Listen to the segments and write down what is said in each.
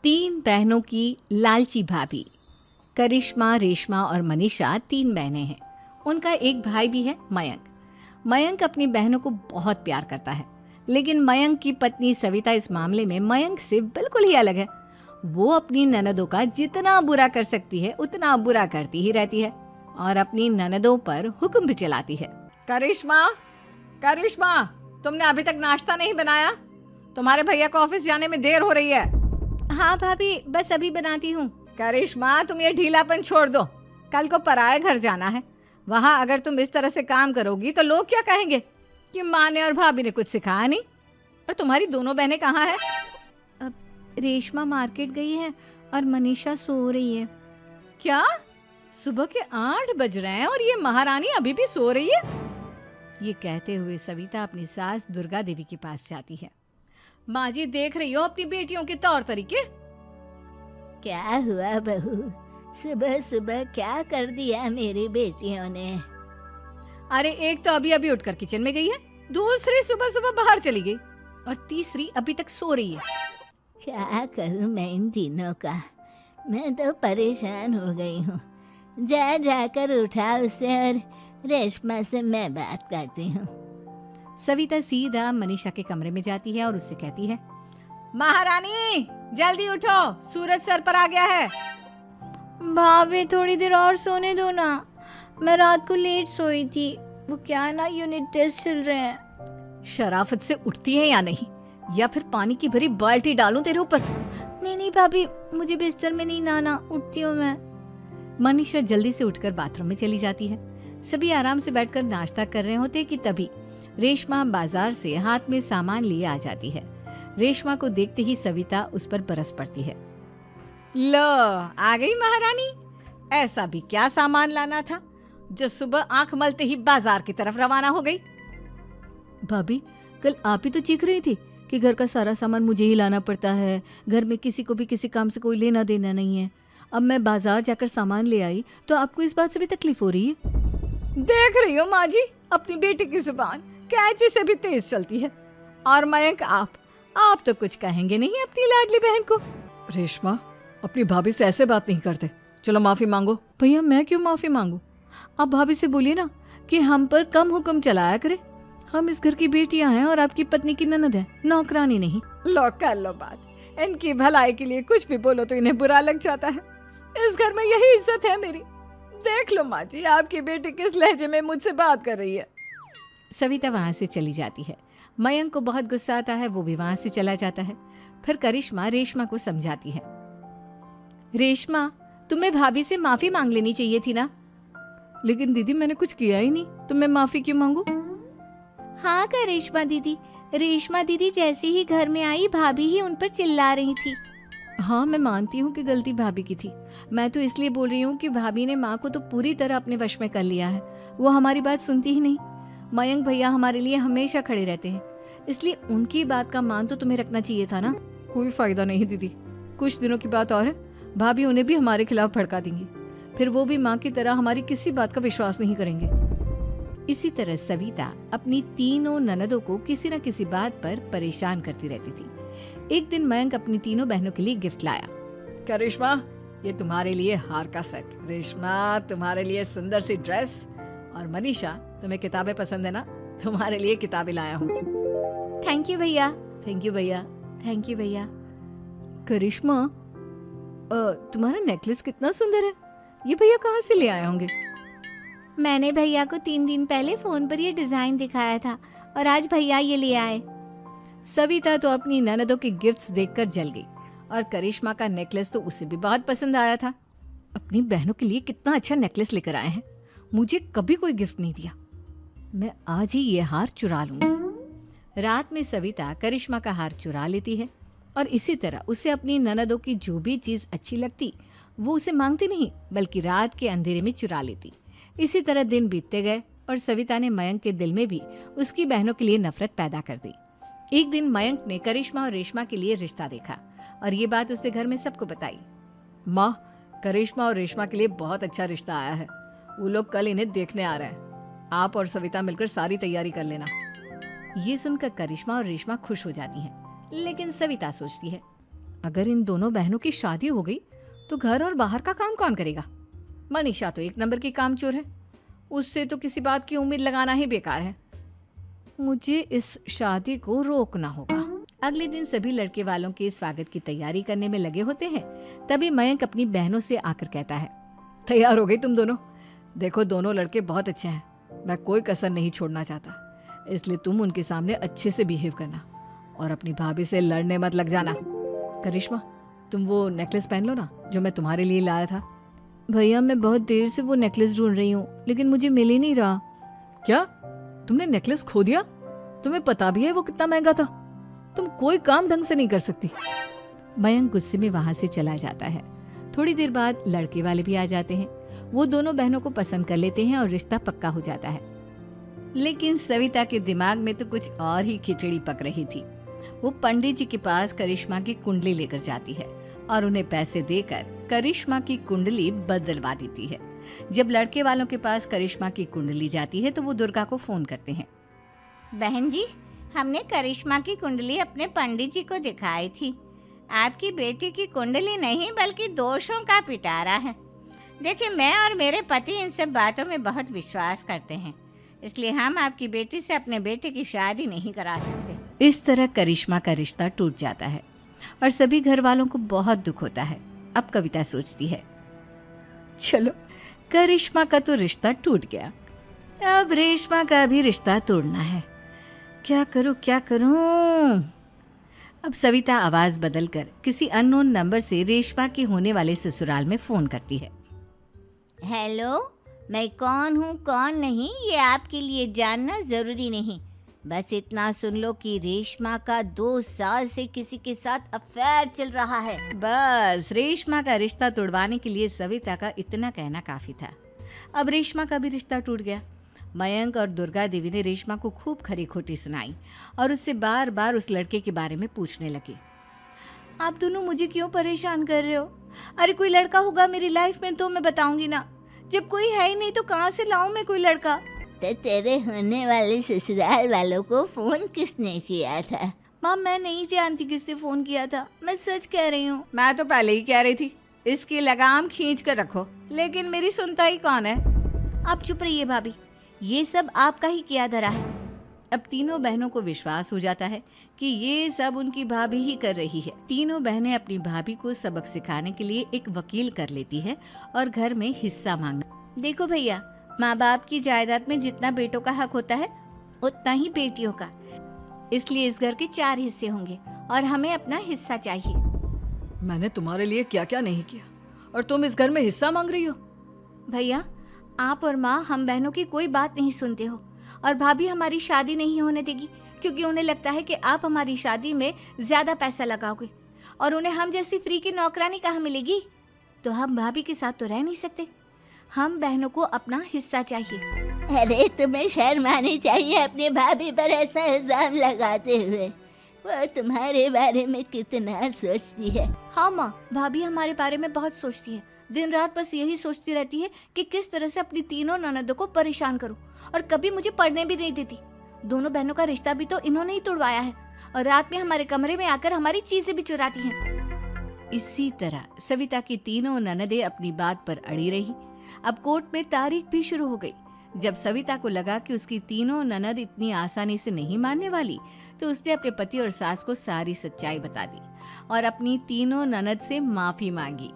तीन बहनों की लालची भाभी। करिश्मा, रेशमा और मनीषा तीन बहनें हैं। उनका एक भाई भी है, मयंक। मयंक अपनी बहनों को बहुत प्यार करता है, लेकिन मयंक की पत्नी सविता इस मामले में मयंक से बिल्कुल ही अलग है। वो अपनी ननदों का जितना बुरा कर सकती है उतना बुरा करती ही रहती है और अपनी ननदों पर हुक्म भी चलाती है। करिश्मा, करिश्मा, तुमने अभी तक नाश्ता नहीं बनाया? तुम्हारे भैया को ऑफिस जाने में देर हो रही है। हाँ भाभी, बस अभी बनाती हूँ। करिश्मा, तुम ये ढीलापन छोड़ दो। कल को पराये घर जाना है। वहाँ अगर तुम इस तरह से काम करोगी तो लोग क्या कहेंगे कि माँ ने और भाभी ने कुछ सिखाया नहीं। और तुम्हारी दोनों बहनें कहाँ हैं? अब रेशमा मार्केट गई है और मनीषा सो रही है। क्या? सुबह के 8 बज रहे हैं और ये महारानी अभी भी सो रही है? ये कहते हुए सविता अपनी सास दुर्गा देवी के पास जाती है। माँ जी, देख रही हो अपनी बेटियों के तौर तरीके? क्या हुआ बहू, सुबह सुबह क्या कर दिया मेरी बेटियों ने? अरे एक तो अभी अभी उठकर किचन में गई है, दूसरी सुबह सुबह बाहर चली गई और तीसरी अभी तक सो रही है। क्या करूं मैं इन तीनों का, मैं तो परेशान हो गई हूँ। जा जाकर उठा उसे और रेशमा से मैं बात करती हूँ। सविता सीधा मनीषा के कमरे में जाती है और उससे कहती है, महारानी जल्दी उठो, सूरज सर पर आ गया है। भाभी थोड़ी देर और सोने दो ना, मैं रात को लेट सोई थी। वो क्या ना, यूनिट टेस्ट चल रहे हैं। शराफत से उठती है या नहीं, या फिर पानी की भरी बाल्टी डालूं तेरे ऊपर? नहीं नहीं भाभी, मुझे बिस्तर में नहीं लाना, उठती हूँ मैं। मनीषा जल्दी से उठकर बाथरूम में चली जाती है। सभी आराम से बैठकर नाश्ता कर रहे होते कि तभी रेशमा बाजार से हाथ में सामान लिए आ जाती है। रेशमा को देखते ही सविता उस पर बरस पड़ती है। लो, आ गई महारानी। ऐसा भी क्या सामान लाना था जो सुबह आंख मलते ही बाजार की तरफ रवाना हो गई? भाभी, कल आप ही तो चीख रही थी कि घर का सारा सामान मुझे ही लाना पड़ता है, घर में किसी को भी किसी काम से कोई लेना देना नहीं है। अब मैं बाजार जाकर सामान ले आई तो आपको इस बात से भी तकलीफ हो रही है? देख रही हो माँ जी, अपनी बेटी की जुबान कैंची से भी तेज चलती है। और मयंक, आप तो कुछ कहेंगे नहीं अपनी लाडली बहन को। रेशमा, अपनी भाभी से ऐसे बात नहीं करते। चलो माफी मांगो। भैया, मैं क्यों माफी मांगू? आप भाभी से बोलिए ना कि हम पर कम हुक्म चलाया करे। हम इस घर की बेटियां हैं और आपकी पत्नी की ननद है, नौकरानी नहीं। लो कर लो बात। इनकी भलाई के लिए कुछ भी बोलो तो इन्हें बुरा लग जाता है। इस घर में यही इज्जत है मेरी। देख लो माँ जी, आपकी बेटी किस लहजे में मुझसे बात कर रही है। सविता वहां से चली जाती है। मयंक को बहुत गुस्सा आता है, वो भी वहां से चला जाता है। फिर करिश्मा रेशमा को समझाती है, रेशमा, तुम्हें भाभी से माफी मांग लेनी चाहिए थी ना। लेकिन दीदी, मैंने कुछ किया ही नहीं, तो मैं माफी क्यों मांगू? हाँ करिश्मा दीदी, रेशमा दीदी जैसे ही घर में आई भाभी ही उन पर चिल्ला रही थी। हाँ, मैं मानती हूँ कि गलती भाभी की थी। मैं तो इसलिए बोल रही हूँ कि भाभी ने माँ को तो पूरी तरह अपने वश में कर लिया है। वो हमारी बात सुनती ही नहीं। मयंक भैया हमारे लिए हमेशा खड़े रहते हैं, इसलिए उनकी बात का मान तो तुम्हें रखना चाहिए था ना। कोई फायदा नहीं दीदी, कुछ दिनों की बात और है, भाभी उन्हें भी हमारे खिलाफ भड़का देंगी। फिर वो भी माँ की तरह हमारी किसी बात का विश्वास नहीं करेंगे। इसी तरह सविता अपनी तीनों ननदों को किसी न किसी बात पर परेशान करती रहती थी। एक दिन मयंक अपनी तीनों बहनों के लिए गिफ्ट लाया। करिश्मा, ये तुम्हारे लिए हार का सेट। रेशमा, तुम्हारे लिए सुंदर सी ड्रेस। और मनीषा, तुम्हें किताबें पसंद है ना, तुम्हारे लिए किताबें लाया हूँ। थैंक यू भैया। थैंक यू भैया। थैंक यू भैया। करिश्मा, तुम्हारा नेकलेस कितना सुंदर है। ये भैया कहाँ से ले आए होंगे? मैंने भैया को 3 दिन पहले फोन पर ये डिजाइन दिखाया था और आज भैया ये ले आए। सविता तो अपनी ननदों के गिफ्ट्स देखकर जल गई और करिश्मा का नेकलेस तो उसे भी बहुत पसंद आया था। अपनी बहनों के लिए कितना अच्छा नेकलेस लेकर आए हैं, मुझे कभी कोई गिफ्ट नहीं दिया। मैं आज ही ये हार चुरा लूंगी। रात में सविता करिश्मा का हार चुरा लेती है और इसी तरह उसे अपनी ननदों की जो भी चीज अच्छी लगती वो उसे मांगती नहीं, बल्कि रात के अंधेरे में चुरा लेती। इसी तरह दिन बीतते गए और सविता ने मयंक के दिल में भी उसकी बहनों के लिए नफरत पैदा कर दी। एक दिन मयंक ने करिश्मा और रेशमा के लिए रिश्ता देखा और ये बात उसने घर में सबको बताई। माँ, करिश्मा और रेशमा के लिए बहुत अच्छा रिश्ता आया है। वो लोग कल इन्हें देखने आ रहे हैं। आप और सविता मिलकर सारी तैयारी कर लेना। ये सुनकर करिश्मा और रेशमा खुश हो जाती हैं, लेकिन सविता सोचती है, अगर इन दोनों बहनों की शादी हो गई तो घर और बाहर का काम कौन करेगा? मनीषा तो एक नंबर की कामचोर है, उससे तो किसी बात की उम्मीद लगाना ही बेकार है। मुझे इस शादी को रोकना होगा। अगले दिन सभी लड़के वालों के स्वागत की तैयारी करने में लगे होते हैं। तभी मयंक अपनी बहनों से आकर कहता है, तैयार हो गई तुम दोनों? देखो दोनों लड़के बहुत अच्छे हैं, मैं कोई कसर नहीं छोड़ना चाहता, इसलिए तुम उनके सामने अच्छे से बिहेव करना और अपनी भाभी से लड़ने मत लग जाना। करिश्मा, तुम वो नेकलेस पहन लो ना जो मैं तुम्हारे लिए लाया था। भैया मैं बहुत देर से वो नेकलेस ढूंढ रही हूँ, लेकिन मुझे मिल ही नहीं रहा। क्या तुमने नेकलेस खो दिया? तुम्हें पता भी है वो कितना महंगा था? तुम कोई काम ढंग से नहीं कर सकती। मयंक गुस्से में वहां से चला जाता है। थोड़ी देर बाद लड़के वाले भी आ जाते हैं। वो दोनों बहनों को पसंद कर लेते हैं और रिश्ता पक्का हो जाता है। लेकिन सविता के दिमाग में तो कुछ और ही खिचड़ी पक रही थी। वो पंडित जी के पास करिश्मा की कुंडली लेकर जाती है और उन्हें पैसे देकर करिश्मा की कुंडली बदलवा देती है। जब लड़के वालों के पास करिश्मा की कुंडली जाती है तो वो दुर्गा को फोन करते हैं। बहन जी, हमने करिश्मा की कुंडली अपने पंडित जी को दिखाई थी। आपकी बेटी की कुंडली नहीं बल्कि दोषों का पिटारा है। देखिए, मैं और मेरे पति इन सब बातों में बहुत विश्वास करते हैं, इसलिए हम आपकी बेटी से अपने बेटे की शादी नहीं करा सकते। इस तरह करिश्मा का रिश्ता टूट जाता है और सभी घर वालों को बहुत दुख होता है। अब कविता सोचती है, चलो करिश्मा का तो रिश्ता टूट गया, अब रेशमा का भी रिश्ता तोड़ना है। क्या करूं क्या करूं? अब सविता आवाज बदलकर किसी अननोन नंबर से रेशमा के होने वाले ससुराल में फोन करती है। हेलो, मैं कौन हूँ कौन नहीं ये आपके लिए जानना ज़रूरी नहीं। बस इतना सुन लो कि रेशमा का 2 साल से किसी के साथ अफेयर चल रहा है। बस रेशमा का रिश्ता तोड़वाने के लिए सविता का इतना कहना काफी था। अब रेशमा का भी रिश्ता टूट गया। मयंक और दुर्गा देवी ने रेशमा को खूब खरी खोटी सुनाई और उससे बार बार उस लड़के के बारे में पूछने लगे। आप दोनों मुझे क्यों परेशान कर रहे हो? अरे कोई लड़का होगा मेरी लाइफ में तो मैं बताऊंगी ना, जब कोई है ही नहीं तो कहाँ से लाऊं मैं कोई लड़का? तो तेरे होने वाले ससुराल वालों को फोन किसने किया था? माँ मैं नहीं जानती किसने फोन किया था, मैं सच कह रही हूँ। मैं तो पहले ही कह रही थी इसकी लगाम खींच कर रखो, लेकिन मेरी सुनता ही कौन है। आप चुप रहिए भाभी, ये सब आपका ही किया धरा है। अब तीनों बहनों को विश्वास हो जाता है कि ये सब उनकी भाभी ही कर रही है। तीनों बहनें अपनी भाभी को सबक सिखाने के लिए एक वकील कर लेती है और घर में हिस्सा मांगना। देखो भैया, माँ बाप की जायदाद में जितना बेटों का हक होता है उतना ही बेटियों का, इसलिए इस घर के 4 हिस्से होंगे और हमें अपना हिस्सा चाहिए। मैंने तुम्हारे लिए क्या क्या नहीं किया और तुम इस घर में हिस्सा मांग रही हो? भैया, आप और माँ हम बहनों की कोई बात नहीं सुनते हो और भाभी हमारी शादी नहीं होने देगी क्योंकि उन्हें लगता है कि आप हमारी शादी में ज्यादा पैसा लगाओगे और उन्हें हम जैसी फ्री की नौकरानी कहाँ मिलेगी। तो हम भाभी के साथ तो रह नहीं सकते, हम बहनों को अपना हिस्सा चाहिए। अरे तुम्हें शर्म आनी चाहिए अपने भाभी पर ऐसा इल्जाम लगाते हुए। वो तुम्हारे बारे में कितना सोचती है। हाँ माँ, भाभी हमारे बारे में बहुत सोचती है, दिन रात बस यही सोचती रहती है कि किस तरह से अपनी तीनों ननदों को परेशान करूं और कभी मुझे पढ़ने भी नहीं देती। दोनों बहनों का रिश्ता भी तो इन्होंने ही तोड़वाया है और रात में हमारे कमरे में आकर हमारी चीजें भी चुराती हैं। इसी तरह सविता की तीनों ननदें अपनी बात पर अड़ी रही। अब कोर्ट में तारीख भी शुरू हो गई। जब सविता को लगा कि उसकी तीनों ननद इतनी आसानी से नहीं मानने वाली, तो उसने अपने पति और सास को सारी सच्चाई बता दी और अपनी तीनों ननद से माफी मांगी।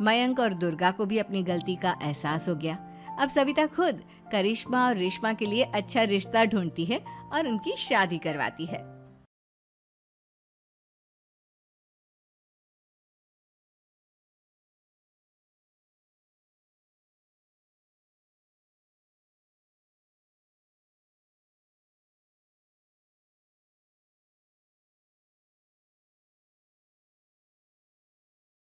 मयंक और दुर्गा को भी अपनी गलती का एहसास हो गया। अब सविता खुद करिश्मा और रेशमा के लिए अच्छा रिश्ता ढूंढती है और उनकी शादी करवाती है।